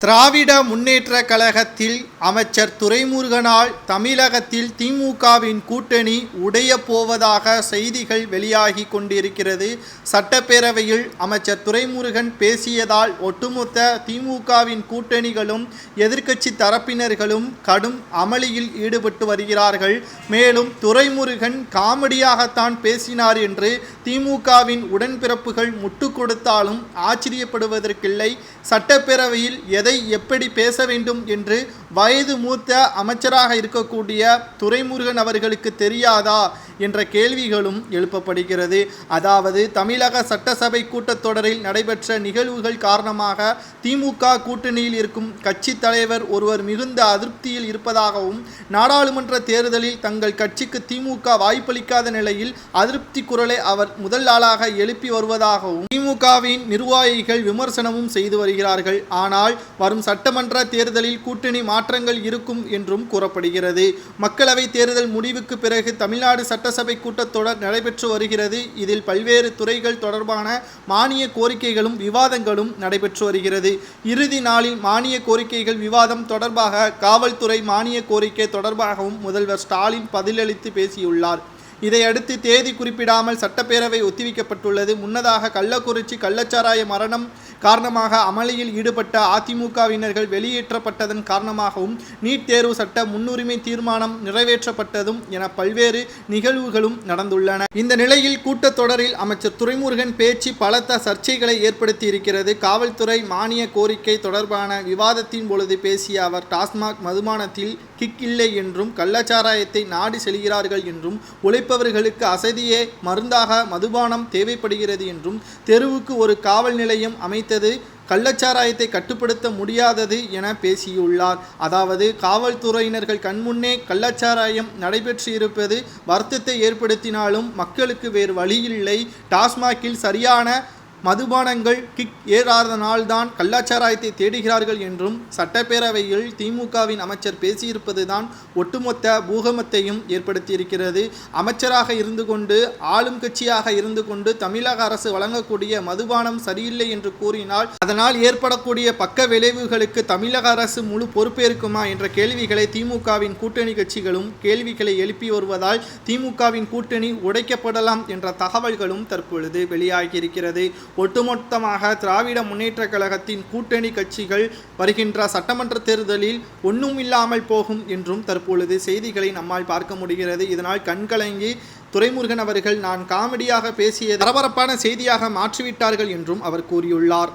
திராவிட முன்னேற்றக் கழகத்தில் அமைச்சர் துரைமுருகனால் தமிழகத்தில் திமுகவின் கூட்டணி உடையப் போவதாக செய்திகள் வெளியாகி கொண்டிருக்கிறது. சட்டப்பேரவையில் அமைச்சர் துரைமுருகன் பேசியதால் ஒட்டுமொத்த திமுகவின் கூட்டணிகளும் எதிர்க்கட்சி தரப்பினர்களும் கடும் அமளியில் ஈடுபட்டு வருகிறார்கள். மேலும் துரைமுருகன் காமெடியாகத்தான் பேசினார் என்று திமுகவின் உடன்பிறப்புகள் முட்டு கொடுத்தாலும் ஆச்சரியப்படுவதற்கில்லை. சட்டப்பேரவையில் எதை எப்படி பேச வேண்டும் என்று வயது மூத்த அமைச்சராக இருக்கக்கூடிய துரைமுருகன் அவர்களுக்கு தெரியாதா என்ற கேள்விகளும் எழுப்பப்படுகிறது. அதாவது தமிழக சட்டசபை கூட்டத்தொடரில் நடைபெற்ற நிகழ்வுகள் காரணமாக திமுக கூட்டணியில் இருக்கும் கட்சி தலைவர் ஒருவர் மிகுந்த அதிருப்தியில் இருப்பதாகவும் நாடாளுமன்ற தேர்தலில் தங்கள் கட்சிக்கு திமுக வாய்ப்பளிக்காத நிலையில் அதிருப்தி குரலை அவர் முதல் ஆளாக எழுப்பி வருவதாகவும் திமுகவின் நிர்வாகிகள் விமர்சனமும் செய்து வருகிறார்கள். ஆனால் வரும் சட்டமன்ற தேர்தலில் கூட்டணி மாற்றங்கள் இருக்கும் என்றும் கூறப்படுகிறது. மக்களவை தேர்தல் முடிவுக்கு பிறகு தமிழ்நாடு சட்டசபை கூட்டத்தொடர் நடைபெற்று வருகிறது. இதில் பல்வேறு துறைகள் தொடர்பான மானிய கோரிக்கைகளும் விவாதங்களும் நடைபெற்று வருகிறது. இறுதி நாளில் மானிய கோரிக்கைகள் விவாதம் தொடர்பாக காவல்துறை மானிய கோரிக்கை தொடர்பாகவும் முதல்வர் ஸ்டாலின் பதிலளித்து பேசியுள்ளார். இதையடுத்து தேதி குறிப்பிடாமல் சட்டப்பேரவை ஒத்திவைக்கப்பட்டுள்ளது. முன்னதாக கள்ளக்குறிச்சி கள்ளச்சாராய மரணம் காரணமாக அமளியில் ஈடுபட்ட அதிமுகவினர்கள் வெளியேற்றப்பட்டதன் காரணமாகவும் நீட் தேர்வு சட்ட முன்னுரிமை தீர்மானம் நிறைவேற்றப்பட்டதும் என பல்வேறு நிகழ்வுகளும் நடந்துள்ளன. இந்த நிலையில் கூட்டத்தொடரில் அமைச்சர் துரைமுருகன் பேச்சு பலத்த சர்ச்சைகளை ஏற்படுத்தி இருக்கிறது. காவல்துறை மானிய கோரிக்கை தொடர்பான விவாதத்தின் பொழுது பேசிய அவர் டாஸ்மாக் மதுபானத்தில் கிக் இல்லை என்றும் கள்ளச்சாராயத்தை நாடி செல்கிறார்கள் என்றும் உழைப்பவர்களுக்கு அசதியே மருந்தாக மதுபானம் தேவைப்படுகிறது என்றும் தெருவுக்கு ஒரு காவல் நிலையம் அமைத்தது கள்ளச்சாராயத்தை கட்டுப்படுத்த முடியாதது என பேசியுள்ளார். அதாவது காவல்துறையினர்கள் கண்முன்னே கள்ளச்சாராயம் நடைபெற்று இருப்பது வருத்தத்தை ஏற்படுத்தினாலும் மக்களுக்கு வேறு வழியில்லை. டாஸ்மாகில் சரியான மதுபானங்கள் கிக் ஏறாதனால்தான் கள்ளச்சாராயத்தை தேடுகிறார்கள் என்றும் சட்டப்பேரவையில் திமுகவின் அமைச்சர் பேசியிருப்பதுதான் ஒட்டுமொத்த பூகம்பத்தையும் ஏற்படுத்தியிருக்கிறது. அமைச்சராக இருந்து கொண்டு ஆளும் கட்சியாக இருந்து கொண்டு தமிழக அரசு வழங்கக்கூடிய மதுபானம் சரியில்லை என்று கூறினால் அதனால் ஏற்படக்கூடிய பக்க விளைவுகளுக்கு தமிழக அரசு முழு பொறுப்பேற்குமா என்ற கேள்விகளை திமுகவின் கூட்டணி கட்சிகளும் கேள்விகளை எழுப்பி வருவதால் திமுகவின் கூட்டணி உடைக்கப்படலாம் என்ற தகவல்களும் தற்பொழுது வெளியாகியிருக்கிறது. ஒட்டுமொத்தமாக திராவிட முன்னேற்றக் கழகத்தின் கூட்டணி கட்சிகள் வருகின்ற சட்டமன்ற தேர்தலில் ஒன்றும் இல்லாமல் போகும் என்றும் தற்பொழுது செய்திகளை நம்மால் பார்க்க முடிகிறது. இதனால் கண்கலங்கி துரைமுருகன் அவர்கள் நான் காமெடியாக பேசிய பரபரப்பான செய்தியாக மாற்றிவிட்டார்கள் என்றும் அவர் கூறியுள்ளார்.